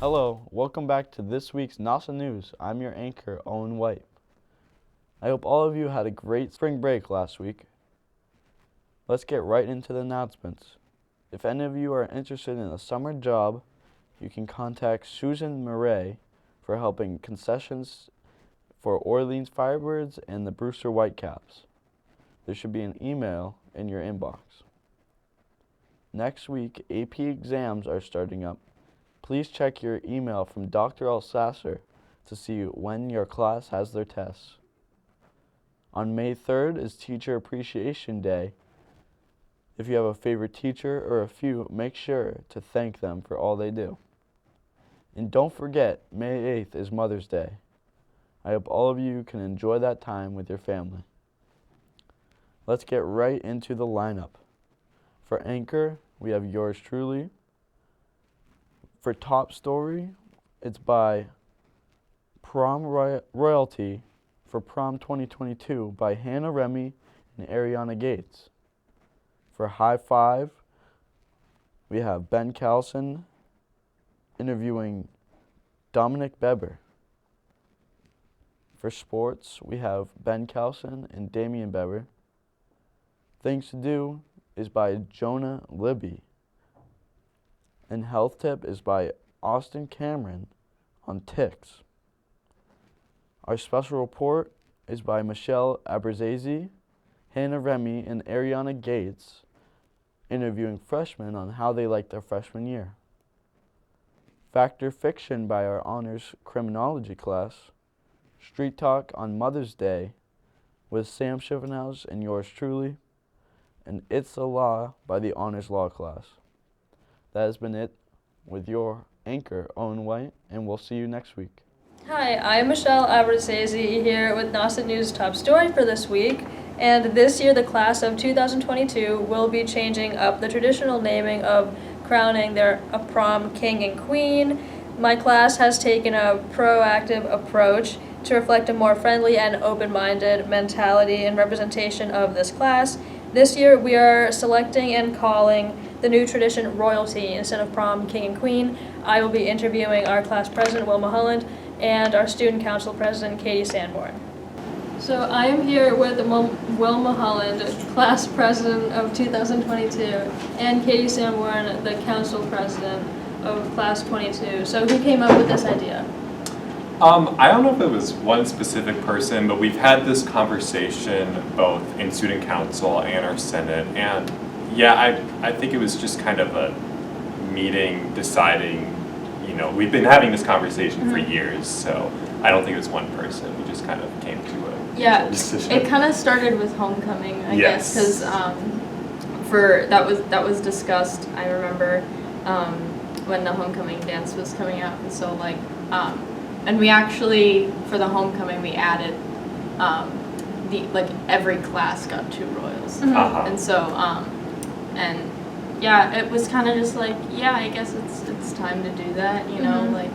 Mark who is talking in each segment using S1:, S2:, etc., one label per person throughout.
S1: Hello, welcome back to this week's Nauset News. I'm your anchor, Owen White. I hope all of you had a great spring break last week. Let's get right into the announcements. If any of you are interested in a summer job, you can contact Susan Murray for helping concessions for Orleans Firebirds and the Brewster Whitecaps. There should be an email in your inbox. Next week, AP exams are starting up. Please check your email from Dr. Alsasser to see when your class has their tests. On May 3rd is Teacher Appreciation Day. If you have a favorite teacher or a few, make sure to thank them for all they do. And don't forget, May 8th is Mother's Day. I hope all of you can enjoy that time with your family. Let's get right into the lineup. For Anchor, we have yours truly. For Top Story, it's by Prom Royalty for Prom 2022 by Hannah Remy and Ariana Gates. For High Five, we have Ben Carlson interviewing Dominic Beber. For Sports, we have Ben Carlson and Damian Beber. Things to Do is by Jonah Libby. And Health Tip is by Austin Cameron on ticks. Our special report is by Michelle Abrazazi, Hannah Remy, and Ariana Gates, interviewing freshmen on how they like their freshman year. Fact or Fiction by our honors criminology class. Street Talk on Mother's Day with Sam Chivenhouse and yours truly. And It's a Law by the honors law class. That has been it with your anchor, Owen White, and we'll see you next week.
S2: Hi, I'm Michelle Abrazazi here with Nauset News Top Story for this week. And this year, the class of 2022 will be changing up the traditional naming of crowning their prom king and queen. My class has taken a proactive approach to reflect a more friendly and open-minded mentality and representation of this class. This year, we are selecting and calling the new tradition royalty instead of prom king and queen. I will be interviewing our class president, Wilma Holland, and our student council president, Katie Sanborn. So I am here with Wilma Holland, class president of 2022, and Katie Sanborn, the council president of class 22. So who came up with this idea?
S3: I don't know if it was one specific person, but we've had this conversation both in student council and our senate, and yeah, I think it was just kind of a meeting deciding, we've been having this conversation for years, so I don't think it was one person. We just kind of came to a decision.
S4: It kind of started with homecoming, I guess, because that was discussed. I remember when the homecoming dance was coming out, and so and we actually for the homecoming we added every class got 2 royals, and so it was kind of just I guess it's time to do that,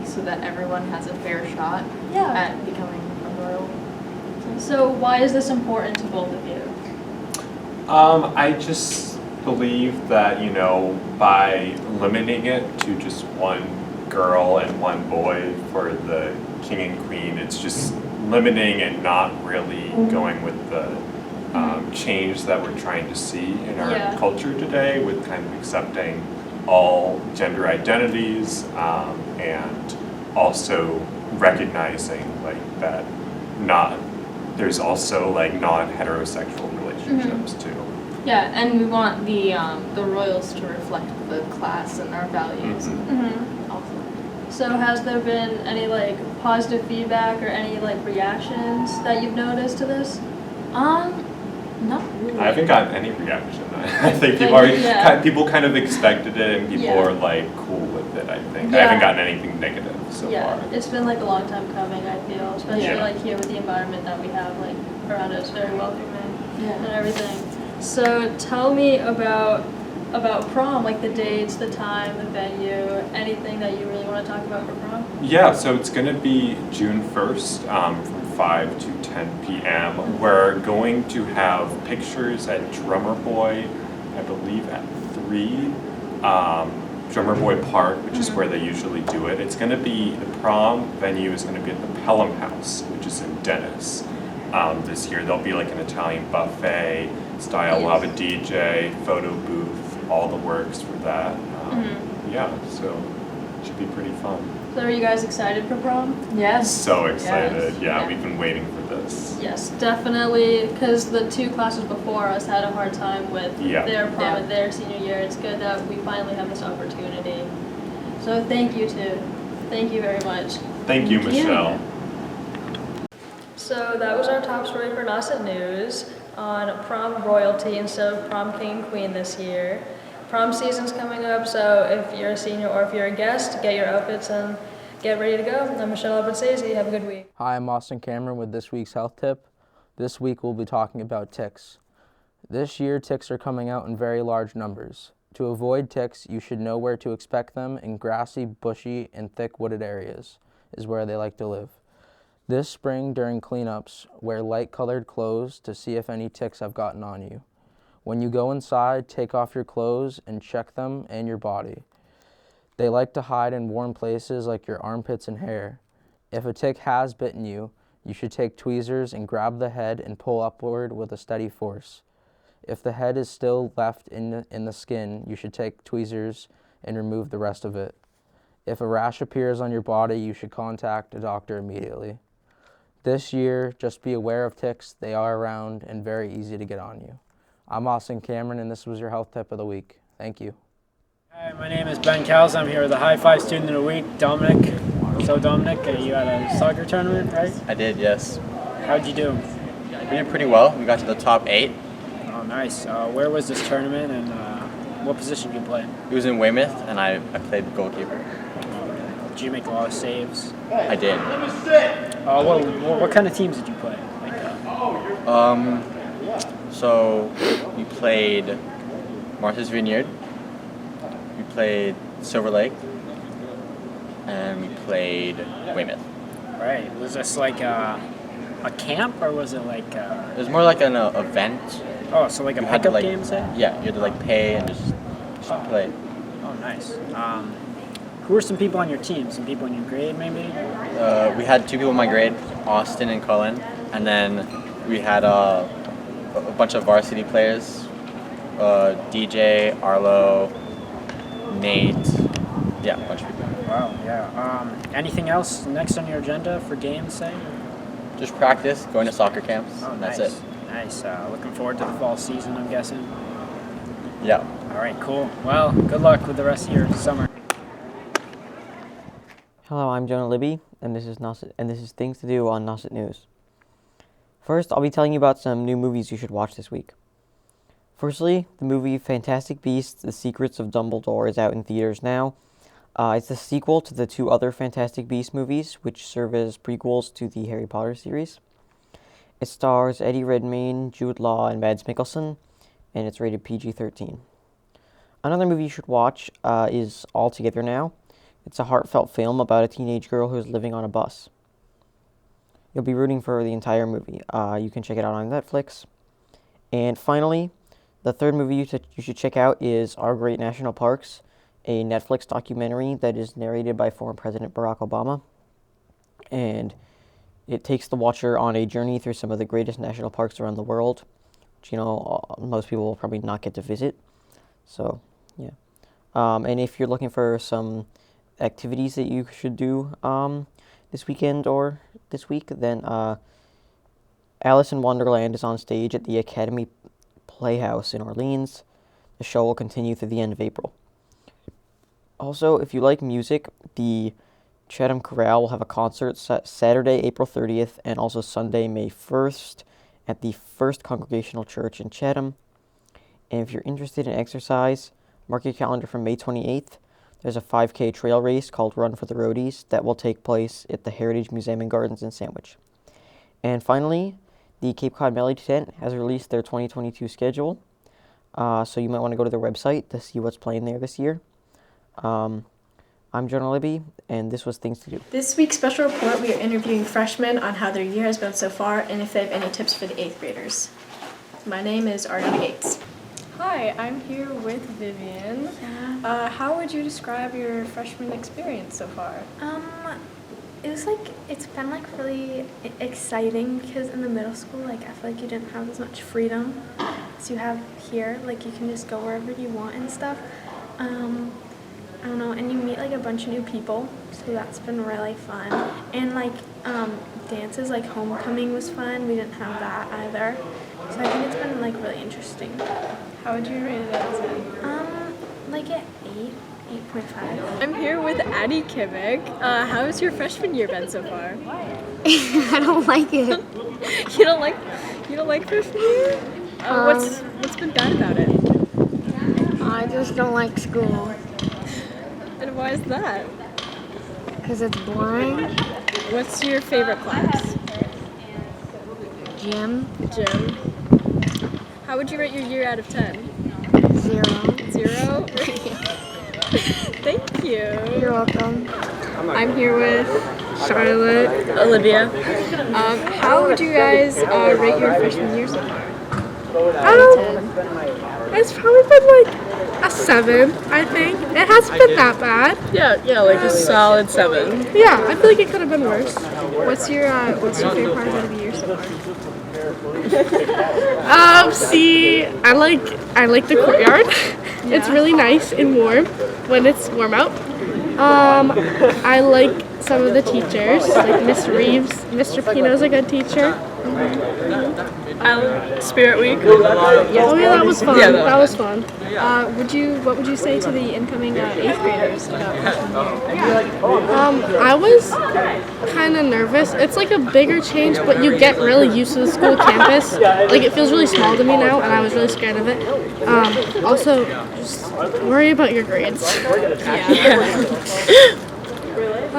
S4: so that everyone has a fair shot at becoming a royal.
S2: So why is this important to both of you?
S3: I just believe that, by limiting it to just one girl and one boy for the king and queen, it's just limiting and not really going with the change that we're trying to see in our culture today, with kind of accepting all gender identities and also recognizing that there's also non-heterosexual relationships too.
S4: Yeah, and we want the royals to reflect the class and our values. Also.
S2: So has there been any positive feedback or any reactions that you've noticed to this?
S4: Not really.
S3: I haven't gotten any reaction. I think people kind of expected it, and people are cool with it. I think I haven't gotten anything negative so far.
S2: It's been a long time coming. I feel, especially here with the environment that we have around us, very welcoming and everything. So tell me about prom, the dates, the time, the venue, anything that you really want to talk about for prom?
S3: Yeah, so it's going to be June 1st from 5 to 10 p.m. We're going to have pictures at Drummer Boy, I believe at 3. Drummer Boy Park, which is where they usually do it. It's going to be, the prom venue is going to be at the Pelham House, which is in Dennis. This year there'll be like an Italian buffet style. We'll have a DJ, photo booth, all the works for that. Yeah, so it should be pretty fun.
S2: So are you guys excited for prom?
S4: Yes.
S3: So excited.
S4: Yes.
S3: Yeah, we've been waiting for this.
S2: Yes, definitely, because the two classes before us had a hard time with their prom and their senior year. It's good that we finally have this opportunity. So thank you very much.
S3: Thank you, Michelle.
S2: So that was our top story for Nauset News on prom royalty instead of prom king and queen this year. Prom season's coming up, so if you're a senior or if you're a guest, get your outfits and get ready to go. I'm Michelle Abruzzese. Have a good week.
S1: Hi, I'm Austin Cameron with this week's health tip. This week we'll be talking about ticks. This year ticks are coming out in very large numbers. To avoid ticks, you should know where to expect them in grassy, bushy, and thick wooded areas is where they like to live. This spring during cleanups, wear light-colored clothes to see if any ticks have gotten on you. When you go inside, take off your clothes and check them and your body. They like to hide in warm places like your armpits and hair. If a tick has bitten you, you should take tweezers and grab the head and pull upward with a steady force. If the head is still left in the skin, you should take tweezers and remove the rest of it. If a rash appears on your body, you should contact a doctor immediately. This year, just be aware of ticks. They are around and very easy to get on you. I'm Austin Cameron, and this was your health tip of the week. Thank you.
S5: Hi, my name is Ben Cowles. I'm here with the High Five Student of the Week, Dominic. So Dominic, you had a soccer tournament, right?
S6: I did, yes.
S5: How'd you do?
S6: We did pretty well. We got to the top 8.
S5: Oh, nice. Where was this tournament and what position did you play?
S6: It was in Weymouth, and I played goalkeeper.
S5: Did you make a lot of saves?
S6: I did.
S5: What kind of teams did you play?
S6: So we played Martha's Vineyard, we played Silver Lake, and we played Weymouth.
S5: Right. Was this like a camp, or was it like
S6: It was more like an event.
S5: Oh, so like a pickup game, say?
S6: Yeah, you had to like pay and just play.
S5: Oh, nice. Who were some people on your team? Some people in your grade, maybe?
S6: We had 2 people in my grade, Austin and Cullen, and then we had a bunch of varsity players, DJ, Arlo, Nate, yeah, a bunch of people.
S5: Wow, yeah. Anything else next on your agenda for games, say?
S6: Just practice, going to soccer camps,
S5: Oh,
S6: and
S5: nice.
S6: that's it.
S5: Nice. Looking forward to the fall season, I'm guessing.
S6: Yeah.
S5: All right, cool. Well, good luck with the rest of your summer.
S7: Hello, I'm Jonah Libby, and this is Nauset, and this is Things to Do on Nauset News. First, I'll be telling you about some new movies you should watch this week. Firstly, the movie Fantastic Beasts: The Secrets of Dumbledore is out in theaters now. It's the sequel to the 2 other Fantastic Beasts movies, which serve as prequels to the Harry Potter series. It stars Eddie Redmayne, Jude Law, and Mads Mikkelsen, and it's rated PG-13. Another movie you should watch is All Together Now. It's a heartfelt film about a teenage girl who's living on a bus. You'll be rooting for the entire movie. You can check it out on Netflix. And finally, the third movie you should check out is Our Great National Parks, a Netflix documentary that is narrated by former President Barack Obama. And it takes the watcher on a journey through some of the greatest national parks around the world, which, most people will probably not get to visit. So, yeah. And if you're looking for some activities that you should do this weekend or this week, then Alice in Wonderland is on stage at the Academy Playhouse in Orleans. The show will continue through the end of April. Also, if you like music, the Chatham Chorale will have a concert Saturday, April 30th, and also Sunday, May 1st, at the First Congregational Church in Chatham. And if you're interested in exercise, mark your calendar for May 28th. There's a 5K trail race called Run for the Roadies that will take place at the Heritage Museum and Gardens in Sandwich. And finally, the Cape Cod Melody Tent has released their 2022 schedule, so you might want to go to their website to see what's playing there this year. I'm Jonah Libby, and this was Things to Do.
S8: This week's special report, we are interviewing freshmen on how their year has been so far and if they have any tips for the 8th graders. My name is Ariana Gates. Hi, I'm here with Vivian. How would you describe your freshman experience so far?
S9: It's been like really exciting because in the middle school, like I feel like you didn't have as much freedom as you have here. Like you can just go wherever you want and stuff. I don't know, and you meet like a bunch of new people, so that's been really fun. And like dances, like homecoming was fun. We didn't have that either, so I think it's been like really interesting.
S8: How would you rate it out of 10?
S9: Like at 8.5.
S8: I'm here with Addie Kivik. How's your freshman year been so far?
S10: I don't like it.
S8: You don't like freshman year? What's been bad about it?
S10: I just don't like school
S8: And why is that?
S10: because it's boring.
S8: What's your favorite class?
S10: Gym,
S8: Gym. How would you rate your year out of 10?
S10: 0.
S8: 0? Thank you.
S10: You're welcome.
S8: I'm here with Charlotte, Olivia. How would you guys rate your freshman year so far?
S11: It's probably been like a 7, I think. It hasn't been that bad.
S2: Yeah, like a solid 7.
S11: Yeah, I feel like it could have been worse.
S8: What's your favorite part of the year so far?
S11: I like the courtyard. It's really nice and warm when it's warm out. I like some of the teachers, like Miss Reeves. Mr. Pino's a good teacher.
S2: Spirit Week.
S11: Oh yeah, that was fun. That was fun.
S8: What would you say to the incoming 8th graders about freshman year?
S11: I was kind of nervous. It's like a bigger change, but you get really used to the school campus. Like it feels really small to me now, and I was really scared of it. Also, just worry about your grades.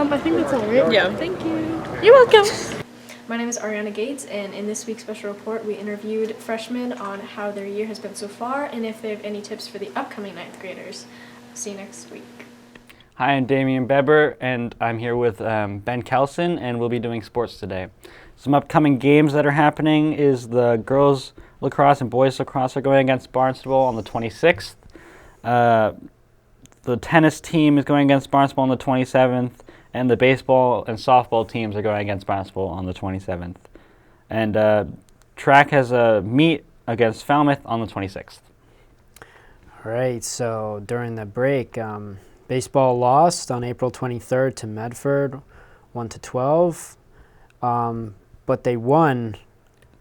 S11: I think that's all right.
S2: Yeah.
S8: Thank you.
S11: You're welcome.
S8: My name is Ariana Gates, and in this week's special report, we interviewed freshmen on how their year has been so far and if they have any tips for the upcoming 9th graders. See you next week.
S12: Hi, I'm Damian Beber, and I'm here with Ben Kelson, and we'll be doing sports today. Some upcoming games that are happening is the girls lacrosse and boys lacrosse are going against Barnstable on the 26th. The tennis team is going against Barnstable on the 27th, and the baseball and softball teams are going against Barnstable on the 27th. And track has a meet against Falmouth on the 26th.
S5: All right, so during the break, baseball lost on April 23rd to Medford, 1-12, but they won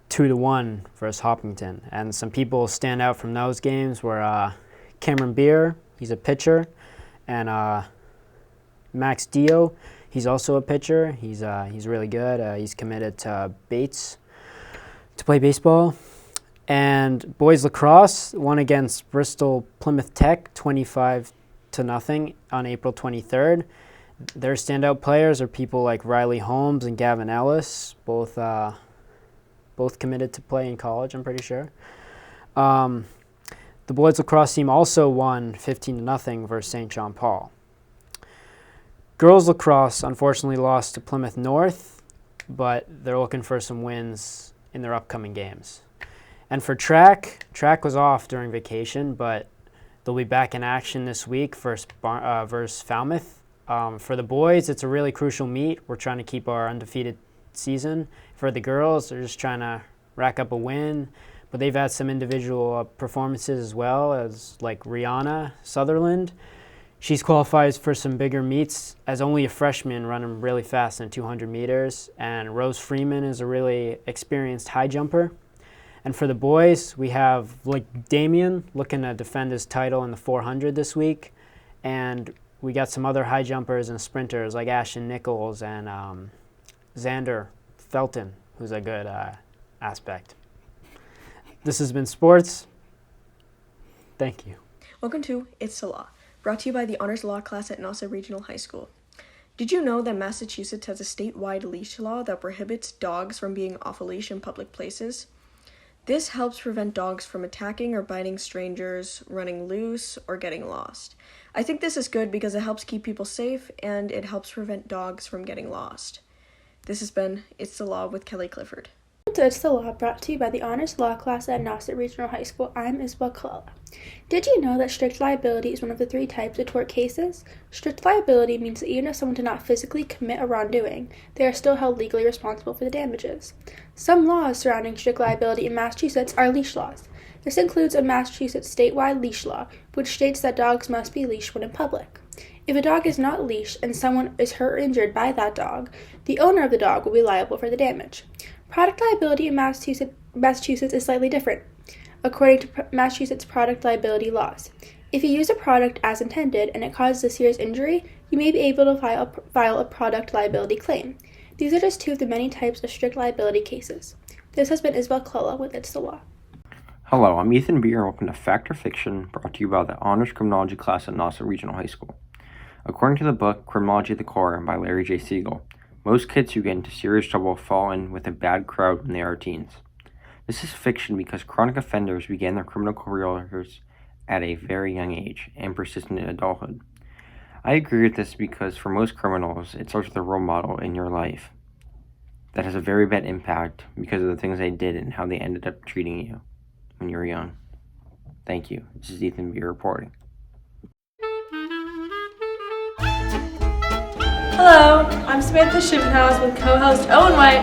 S5: 2-1 versus Hopkinton. And some people stand out from those games were Cameron Beer, he's a pitcher, and Max Dio, he's also a pitcher. He's really good. He's committed to Bates to play baseball. And boys lacrosse won against Bristol Plymouth Tech 25-0 on April 23rd. Their standout players are people like Riley Holmes and Gavin Ellis, both committed to play in college, I'm pretty sure. The boys lacrosse team also won 15-0 versus St. John Paul. Girls lacrosse unfortunately lost to Plymouth North, but they're looking for some wins in their upcoming games. And for track was off during vacation, but they'll be back in action this week versus Falmouth. For the boys, it's a really crucial meet. We're trying to keep our undefeated season. For the girls, they're just trying to rack up a win, but they've had some individual performances as well, as like Rihanna Sutherland. She's qualified for some bigger meets as only a freshman, running really fast in 200 meters. And Rose Freeman is a really experienced high jumper. And for the boys, we have like Damien looking to defend his title in the 400 this week. And we got some other high jumpers and sprinters like Ashton Nichols and Xander Felton, who's a good aspect. This has been sports. Thank you.
S13: Welcome to It's the Law, brought to you by the Honors Law class at Nauset Regional High School. Did you know that Massachusetts has a statewide leash law that prohibits dogs from being off a leash in public places? This helps prevent dogs from attacking or biting strangers, running loose, or getting lost. I think this is good because it helps keep people safe and it helps prevent dogs from getting lost. This has been It's the Law with Kelly Clifford.
S14: It's the Law, brought to you by the Honors Law class at Nauset Regional High School. I'm Isabel Colella. Did you know that strict liability is one of the 3 types of tort cases? Strict liability means that even if someone did not physically commit a wrongdoing, they are still held legally responsible for the damages. Some laws surrounding strict liability in Massachusetts are leash laws. This includes a Massachusetts statewide leash law, which states that dogs must be leashed when in public. If a dog is not leashed and someone is hurt or injured by that dog, the owner of the dog will be liable for the damage. Product liability in Massachusetts is slightly different, according to Massachusetts product liability laws. If you use a product as intended and it causes a serious injury, you may be able to file a product liability claim. These are just 2 of the many types of strict liability cases. This has been Isabel Clolla with It's the Law.
S15: Hello, I'm Ethan Beer, and welcome to Fact or Fiction, brought to you by the Honors Criminology class at Nauset Regional High School. According to the book Criminology at the Core by Larry J. Siegel, most kids who get into serious trouble fall in with a bad crowd when they are teens. This is fiction because chronic offenders began their criminal careers at a very young age and persist in adulthood. I agree with this because for most criminals, it starts with a role model in your life that has a very bad impact because of the things they did and how they ended up treating you when you were young. Thank you. This is Ethan Beer reporting.
S2: Hello, I'm Samantha Schippenhaus with co-host Owen White,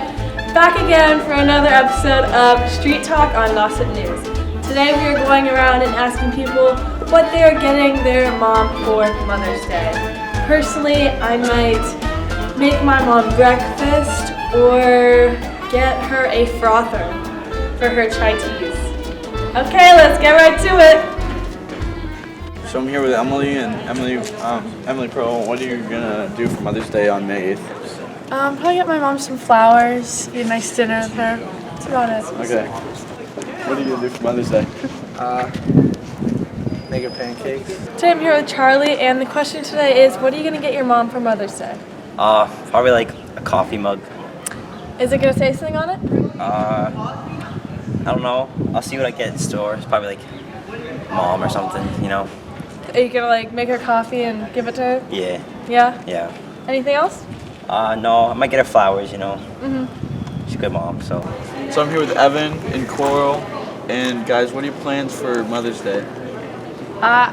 S2: back again for another episode of Street Talk on Nauset News. Today we are going around and asking people what they are getting their mom for Mother's Day. Personally, I might make my mom breakfast or get her a frother for her chai teas. Okay, let's get right to it.
S1: So I'm here with Emily and Emily Pro. What are you gonna do for Mother's Day on May 8th?
S11: Probably get my mom some flowers, eat a nice dinner with her. That's about it.
S1: Okay. What are you gonna do for Mother's Day?
S16: Make her pancakes.
S2: Today I'm here with Charlie, and the question today is, what are you gonna get your mom for Mother's Day?
S17: Probably like a coffee mug.
S2: Is it gonna say something on it?
S17: I don't know. I'll see what I get in store. It's probably like mom or something, you know.
S2: Are you gonna like make her coffee and give it to her?
S17: Yeah.
S2: Yeah?
S17: Yeah.
S2: Anything else?
S17: No, I might get her flowers, you know.
S2: Mm-hmm.
S17: She's a good mom, so.
S1: So I'm here with Evan and Coral. And guys, what are your plans for Mother's Day?
S18: I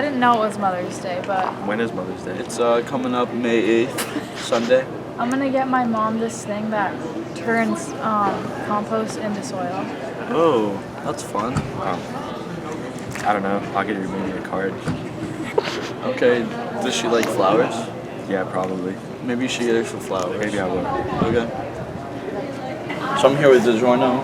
S18: didn't know it was Mother's Day, but
S1: When is Mother's Day? It's coming up May 8th, Sunday.
S18: I'm gonna get my mom this thing that turns compost into soil.
S1: Oh, that's fun.
S3: I don't know. I'll get you maybe a card.
S1: Okay, does she like flowers?
S3: Yeah, probably.
S1: Maybe you should get her some flowers.
S3: Maybe I will.
S1: Okay. So I'm here with DeJorno.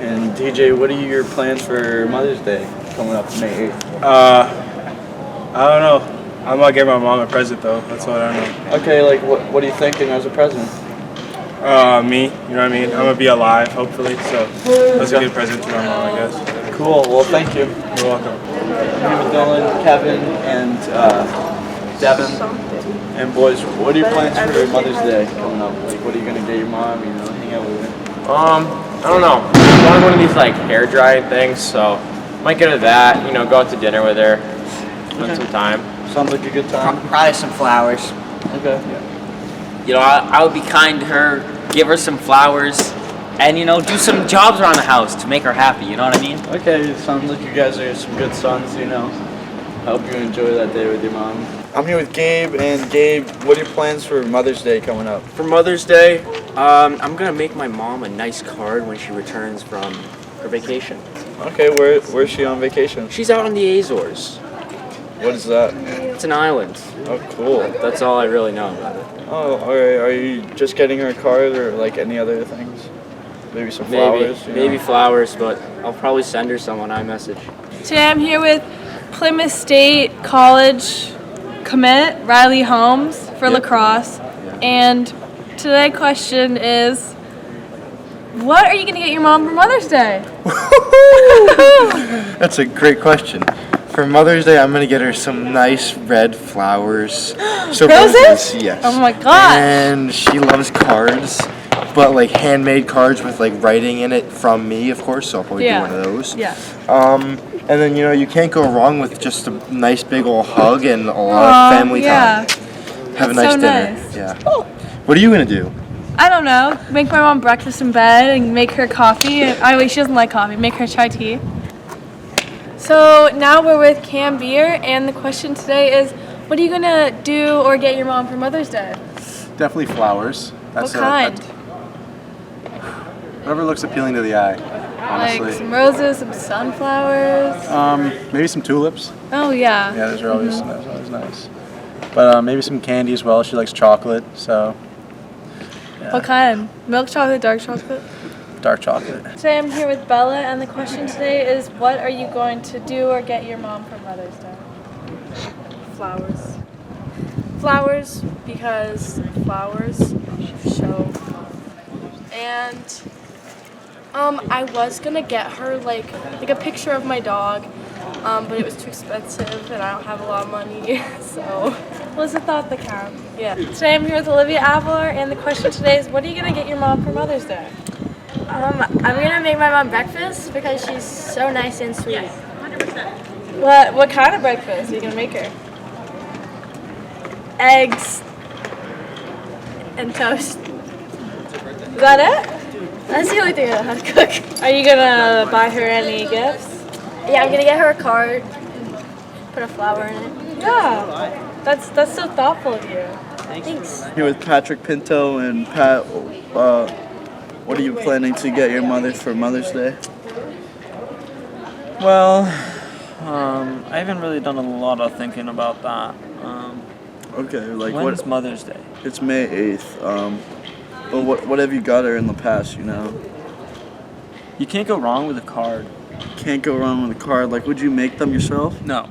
S1: And DJ, what are your plans for Mother's Day coming up May 8th?
S16: I don't know. I'm gonna give my mom a present though. That's what I know.
S1: Okay, like what are you thinking as a present?
S16: Me, you know what I mean? I'm gonna be alive, hopefully, so that's a good present to my mom, I guess.
S1: Cool, well thank you.
S16: You're welcome.
S1: I'm here with Dylan, Kevin, and Devin. And boys, what are your plans for Mother's Day coming up? Like, what are you gonna get your mom, you know, hang out with her?
S19: I don't know. I want one of these like hair drying things, so might get her that. You know, go out to dinner with her, spend some time.
S1: Sounds like a good time.
S20: Probably some flowers.
S1: Okay.
S20: You know, I would be kind to her, give her some flowers, and you know, do some jobs around the house to make her happy. You know what I mean?
S1: Okay, it sounds like you guys are some good sons, you know. I hope you enjoy that day with your mom. I'm here with Gabe, and Gabe, what are your plans for Mother's Day coming up?
S21: For Mother's Day, I'm gonna make my mom a nice card when she returns from her vacation.
S1: Okay, where's she on vacation?
S21: She's out on the Azores.
S1: What is that?
S21: It's an island.
S1: Oh, cool.
S21: That's all I really know about it.
S1: Oh, alright. Are you just getting her a card or like any other things? Maybe some flowers?
S21: Maybe flowers, but I'll probably send her some on iMessage.
S2: Today I'm here with Plymouth State College commit Riley Holmes for lacrosse, and today's question is, what are you going to get your mom for Mother's Day?
S22: That's a great question. For Mother's Day, I'm going to get her some nice red flowers. So
S2: Roses?
S22: Yes.
S2: Oh my gosh.
S22: And she loves cards, but like handmade cards with like writing in it from me, of course, so I'll probably do one of those.
S2: Yeah.
S22: And then, you know, you can't go wrong with just a nice big old hug and a lot of family time. Have a nice dinner.
S2: Nice.
S22: Yeah. What are you going to do?
S2: I don't know. Make my mom breakfast in bed and make her coffee. Wait, she doesn't like coffee. Make her chai tea. So now we're with Cam Beer, and the question today is, what are you gonna do or get your mom for Mother's Day?
S4: Definitely flowers.
S2: What kind?
S4: Whatever looks appealing to the eye, honestly.
S2: Like some roses, some sunflowers.
S4: Maybe some tulips.
S2: Oh yeah.
S4: Yeah, those are always nice. But maybe some candy as well. She likes chocolate, so. Yeah.
S2: What kind? Milk chocolate, dark chocolate?
S4: Dark chocolate.
S2: Today I'm here with Bella, and the question today is, what are you going to do or get your mom for Mother's Day?
S11: Flowers. Flowers, because flowers show. And I was gonna get her like a picture of my dog, but it was too expensive and I don't have a lot of money, so.
S2: Was a thought that counts.
S11: Yeah.
S2: Today I'm here with Olivia Avalar, and the question today is, what are you gonna get your mom for Mother's Day?
S10: I'm gonna make my mom breakfast because she's so nice and sweet.
S2: Yes, 100%. What kind of breakfast are you gonna make her?
S10: Eggs and toast.
S2: Is that it?
S10: That's the only thing I know how to cook.
S2: Are you gonna buy her any gifts?
S10: Yeah, I'm gonna get her a card, put a flower in it.
S2: Yeah, that's so thoughtful of you.
S10: Thanks.
S1: Here with Patrick Pinto and Pat. What are you planning to get your mother for Mother's Day?
S6: Well, I haven't really done a lot of thinking about that.
S1: Okay, like
S6: when's Mother's Day?
S1: It's May 8th. But what have you got her in the past, you know?
S6: You can't go wrong with a card.
S1: Can't go wrong with a card. Like, would you make them yourself?
S6: No.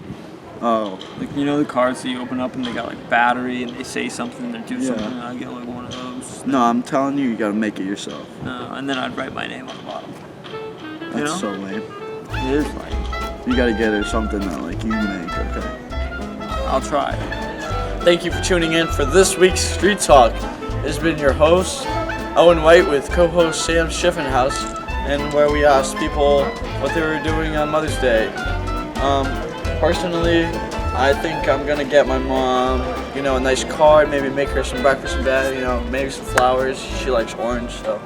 S1: Oh.
S6: Like, you know the cards that you open up and they got like battery and they say something, they do
S1: Yeah.
S6: something, and I get like one of those.
S1: No, I'm telling you, you gotta make it yourself.
S6: No, and then I'd write my name on the bottom.
S1: That's
S6: You know?
S1: so lame.
S6: It is lame.
S1: You gotta get her something that, like, you make, okay?
S6: I'll try.
S1: Thank you for tuning in for this week's Street Talk. This has been your host, Owen White, with co-host Sam Schiffenhaus, and where we asked people what they were doing on Mother's Day. Personally, I think I'm gonna get my mom, a nice card, maybe make her some breakfast in bed, maybe some flowers. She likes orange, so